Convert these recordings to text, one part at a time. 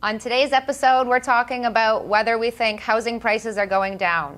On today's episode, we're talking about whether we think housing prices are going down.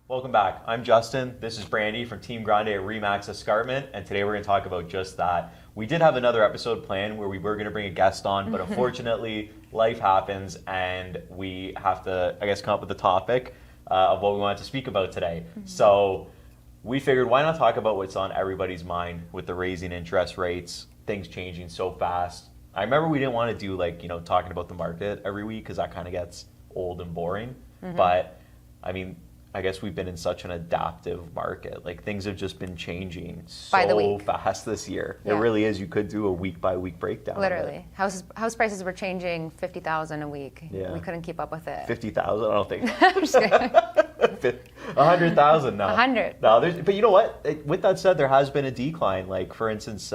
Welcome back. I'm Justin. This is Brandy from Team Grande at Remax Escarpment, and today we're going to talk about just that. We did have another episode planned where we were going to bring a guest on, but unfortunately, life happens, and we have to, come up with a topic of what we wanted to speak about today. So we figured, why not talk about what's on everybody's mind with the raising interest rates, things changing so fast. I remember we didn't want to do talking about the market every week because that kind of gets old and boring, but I guess we've been in such an adaptive market. Like, things have just been changing so fast this year. Yeah. It really is. You could do a week-by-week breakdown. Literally. House prices were changing $50,000 a week. Yeah. We couldn't keep up with it. 50,000? I don't think. I'm just kidding. 100,000 now. 100. No, but you know what? With that said, there has been a decline. Like, for instance,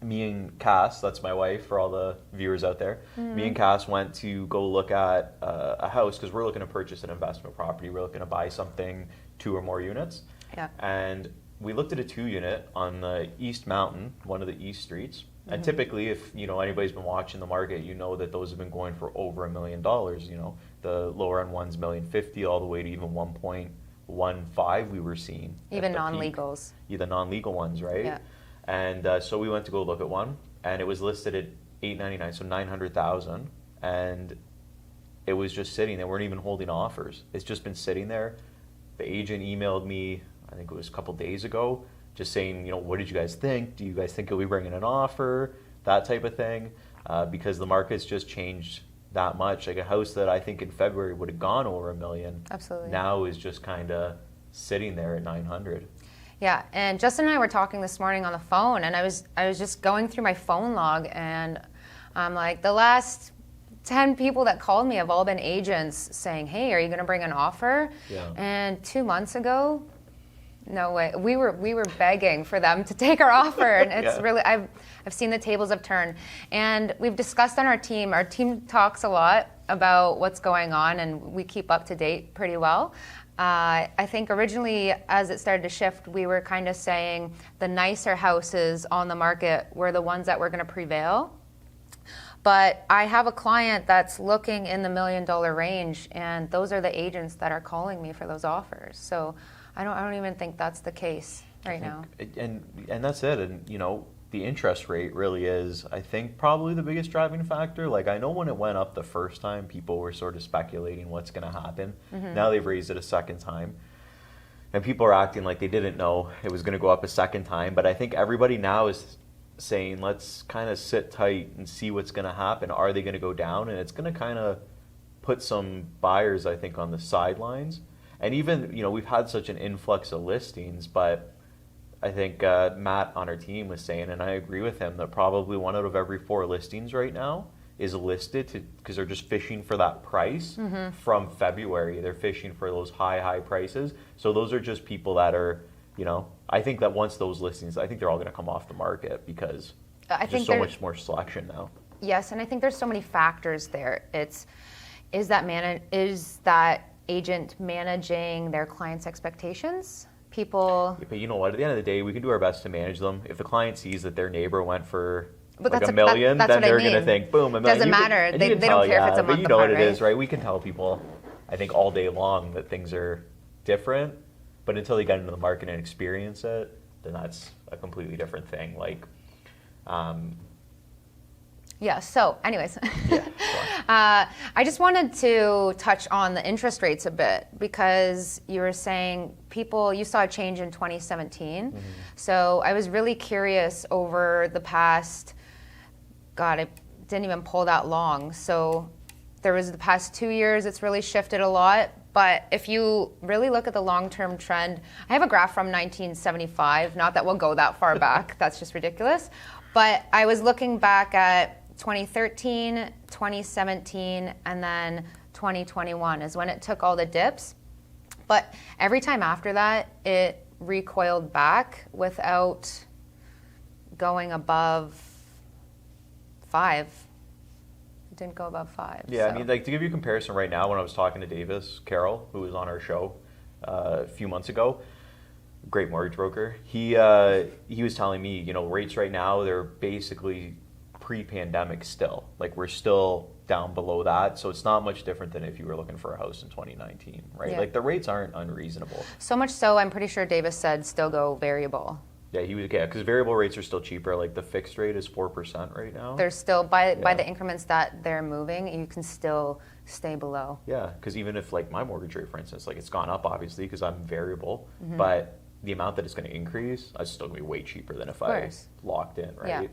me and Cass, that's my wife for all the viewers out there, me and Cass went to go look at a house because we're looking to purchase an investment property. We're looking to buy something, 2 or more units. Yeah. And we looked at a 2-unit on the East Mountain, one of the East streets. And typically, if anybody's been watching the market, you know that those have been going for over $1 million. The lower end one's $1,050,000 all the way to even 1.15 we were seeing. Even non-legals. Yeah, the non-legal ones, right? Yeah. And so we went to go look at one, and it was listed at $899,000, so $900,000, and it was just sitting. They weren't even holding offers. It's just been sitting there. The agent emailed me, I think it was a couple days ago, just saying, what did you guys think? Do you guys think you'll be bringing an offer? That type of thing, because the market's just changed that much. Like, a house that I think in February would have gone over $1 million, absolutely, now is just kind of sitting there at 900. Yeah, and Justin and I were talking this morning on the phone, and I was just going through my phone log, and I'm like, the last 10 people that called me have all been agents saying, hey, are you going to bring an offer? Yeah. And 2 months ago, no way. We were begging for them to take our offer, and it's really, I've seen the tables have turned. And we've discussed on our team talks a lot about what's going on, and we keep up to date pretty well. I think originally, as it started to shift, we were kind of saying the nicer houses on the market were the ones that were going to prevail. But I have a client that's looking in the $1 million range, and those are the agents that are calling me for those offers. So I don't even think that's the case right now. And that's it. And the interest rate really is, I think, probably the biggest driving factor. Like, I know when it went up the first time, people were sort of speculating what's going to happen. Now they've raised it a second time, and people are acting like they didn't know it was going to go up a second time. But I think everybody now is saying, let's kind of sit tight and see what's going to happen. Are they going to go down? And it's going to kind of put some buyers, I think, on the sidelines. And even, we've had such an influx of listings, but I think Matt on our team was saying, and I agree with him, that probably 1 out of every 4 listings right now is listed because they're just fishing for that price from February. They're fishing for those high prices. So those are just people that are, I think that once those listings, I think they're all going to come off the market because there's just so much more selection now. Yes, and I think there's so many factors there. Is that agent managing their clients' expectations? People. But you know what? At the end of the day, we can do our best to manage them. If the client sees that their neighbor went for $1 million, then they're going to think, boom, $1 million. Doesn't matter. They don't care if it's a month apart, but you know what it is, right? We can tell people, I think, all day long that things are different. But until they get into the market and experience it, then that's a completely different thing. Like, yeah, so anyways, I just wanted to touch on the interest rates a bit because you were saying you saw a change in 2017. So I was really curious over the past, it didn't even pull that long. So there was the past 2 years, it's really shifted a lot. But if you really look at the long-term trend, I have a graph from 1975, not that we'll go that far back, that's just ridiculous. But I was looking back at 2013, 2017, and then 2021 is when it took all the dips. But every time after that, it recoiled back without going above 5. It didn't go above 5. Yeah, so. I mean, like, to give you a comparison right now, when I was talking to Davis Carroll, who was on our show a few months ago, great mortgage broker, he was telling me, you know, rates right now, they're basically pre-pandemic still. Like, we're still down below that, so it's not much different than if you were looking for a house in 2019, right? Yeah. Like, the rates aren't unreasonable. So much so, I'm pretty sure Davis said still go variable. Yeah, because variable rates are still cheaper. Like, the fixed rate is 4% right now. There's still, by the increments that they're moving, you can still stay below. Yeah, because even if, like, my mortgage rate, for instance, like, it's gone up, obviously, because I'm variable, but the amount that it's going to increase, it's still going to be way cheaper than if I locked in, right? Yeah.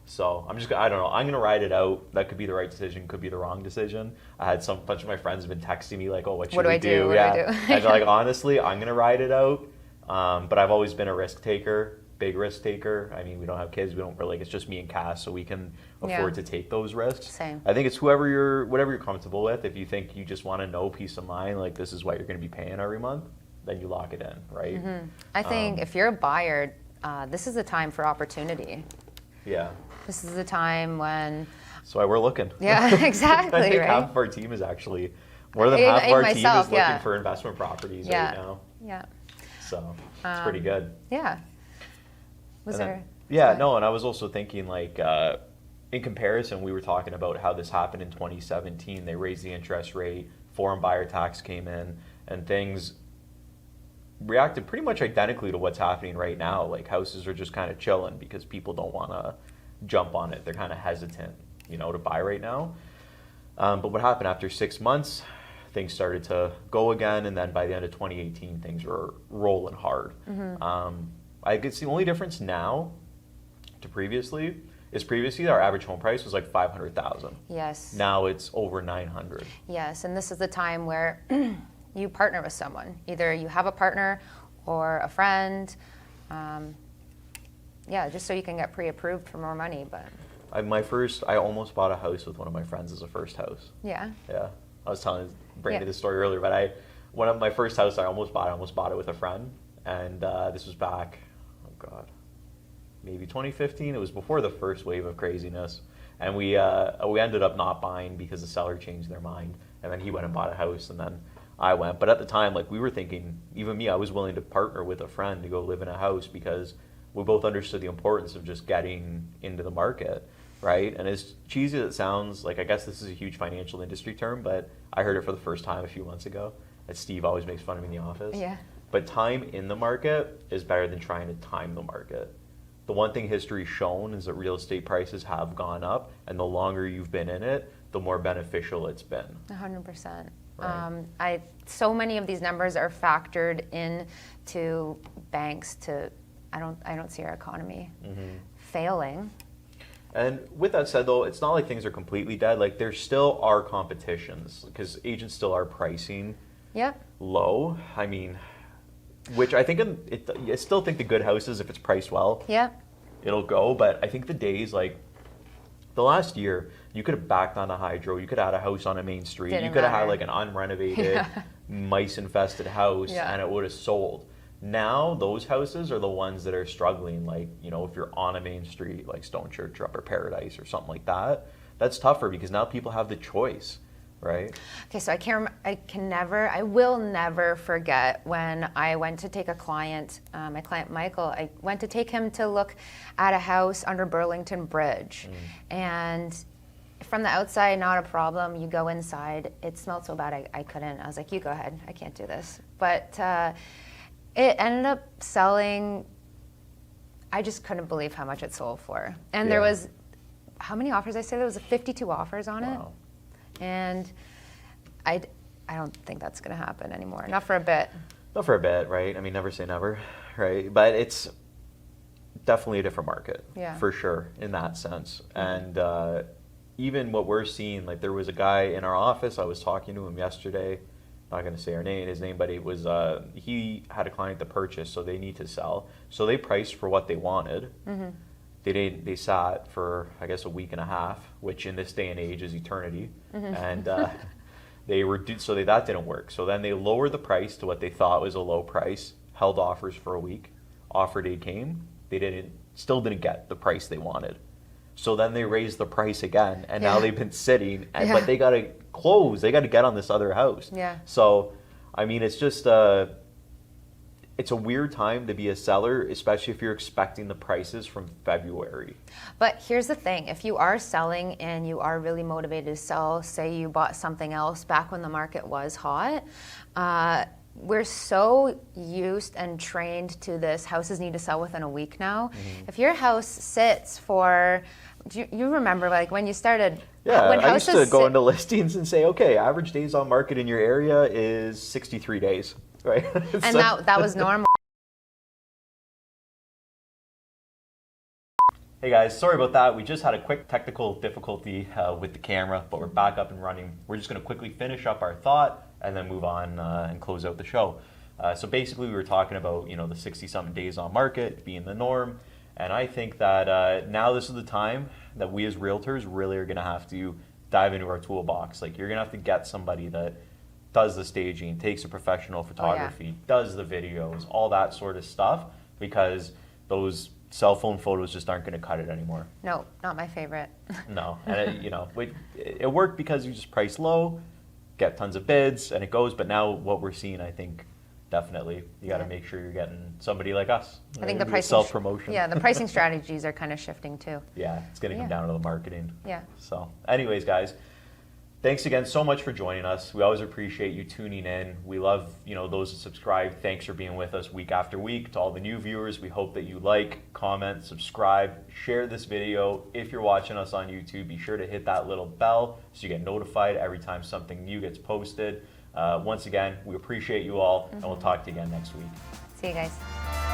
So I don't know. I'm going to ride it out. That could be the right decision, could be the wrong decision. I had bunch of my friends have been texting me like, oh, what should we do? What do I do? And they're like, honestly, I'm going to ride it out. But I've always been a risk taker, big risk taker. I mean, we don't have kids. We don't really, it's just me and Cass, so we can afford to take those risks. Same. I think it's whatever you're comfortable with. If you think you just want to know peace of mind, like this is what you're going to be paying every month, then you lock it in, right? I think if you're a buyer, this is the time for opportunity. Yeah. This is the time when... That's why we're looking. Yeah, exactly, I think right? half of our team is actually, more than half of our team is looking for investment properties right now. Yeah. So, it's pretty good. Yeah. And I was also thinking, like, in comparison, we were talking about how this happened in 2017. They raised the interest rate, foreign buyer tax came in, and things reacted pretty much identically to what's happening right now. Like, houses are just kind of chilling because people don't want to jump on it. They're kind of hesitant, you know, to buy right now. But what happened after 6 months, things started to go again, and then by the end of 2018, things were rolling hard. I guess the only difference now to previously our average home price was like $500,000. Yes. Now it's over $900,000. Yes, and this is the time where you partner with someone. Either you have a partner or a friend. Just so you can get pre-approved for more money. But I almost bought a house with one of my friends as a first house. Yeah. Yeah. I was telling Brandy this story earlier, but one of my first house I almost bought it with a friend, and this was back, maybe 2015. It was before the first wave of craziness, and we ended up not buying because the seller changed their mind, and then he went and bought a house, and then I went. But at the time, like, we were thinking, even me, I was willing to partner with a friend to go live in a house because we both understood the importance of just getting into the market, right? And as cheesy as it sounds, like, I guess this is a huge financial industry term, but I heard it for the first time a few months ago. That Steve always makes fun of me in the office. Yeah. But time in the market is better than trying to time the market. The one thing history's shown is that real estate prices have gone up, and the longer you've been in it, the more beneficial it's been. 100%. Right. So many of these numbers are factored in to banks I don't see our economy failing. And with that said, though, it's not like things are completely dead. Like, there still are competitions because agents still are pricing low. I mean, which I think I still think the good houses, if it's priced well, it'll go. But I think the days, like the last year, you could have backed on a hydro. You could have had a house on a main street. You could have had like an unrenovated, mice-infested house, and it would have sold. Now, those houses are the ones that are struggling. Like, you know, if you're on a main street, like Stone Church or Upper Paradise or something like that, that's tougher because now people have the choice, right? Okay, so I will never forget when I went to take a client, my client Michael, I went to take him to look at a house under Burlington Bridge. And from the outside, not a problem. You go inside, it smelled so bad I couldn't. I was like, you go ahead, I can't do this. But it ended up selling, I just couldn't believe how much it sold for. And there was, how many offers? I say there was 52 offers on it. And I don't think that's going to happen anymore. Not for a bit. Not for a bit, right? I mean, never say never, right? But it's definitely a different market, for sure, in that sense. And even what we're seeing, like there was a guy in our office, I was talking to him yesterday, not going to say his name, but it was he had a client to purchase, so they need to sell. So they priced for what they wanted. They sat for, I guess, a week and a half, which in this day and age is eternity. And That didn't work. So then they lowered the price to what they thought was a low price, held offers for a week. Offer date came, still didn't get the price they wanted. So then they raised the price again, and now they've been sitting, but they got to close. They got to get on this other house. Yeah. So, I mean, it's just it's a weird time to be a seller, especially if you're expecting the prices from February. But here's the thing. If you are selling and you are really motivated to sell, say you bought something else back when the market was hot, we're so used and trained to this. Houses need to sell within a week now. Mm-hmm. If your house sits for, you remember like when you started? Yeah, when I used to go into listings and say, okay, average days on market in your area is 63 days. Right. And that was normal. Hey guys, sorry about that. We just had a quick technical difficulty with the camera, but we're back up and running. We're just going to quickly finish up our thought and then move on and close out the show. So basically we were talking about, the 60-something days on market being the norm. And I think that now this is the time that we as realtors really are going to have to dive into our toolbox. Like you're going to have to get somebody that does the staging, takes a professional photography, does the videos, all that sort of stuff, because those cell phone photos just aren't going to cut it anymore. No, not my favorite. No, and it worked because you just price low, get tons of bids, and it goes. But now what we're seeing, I think, definitely you got to make sure you're getting somebody like us. I think the pricing self-promotion. Yeah, the pricing strategies are kind of shifting too. Yeah, it's going to come down to the marketing. Yeah. So, anyways, guys. Thanks again so much for joining us. We always appreciate you tuning in. We love, those that subscribe. Thanks for being with us week after week. To all the new viewers, we hope that you like, comment, subscribe, share this video. If you're watching us on YouTube, be sure to hit that little bell so you get notified every time something new gets posted. Once again, we appreciate you all, and we'll talk to you again next week. See you guys.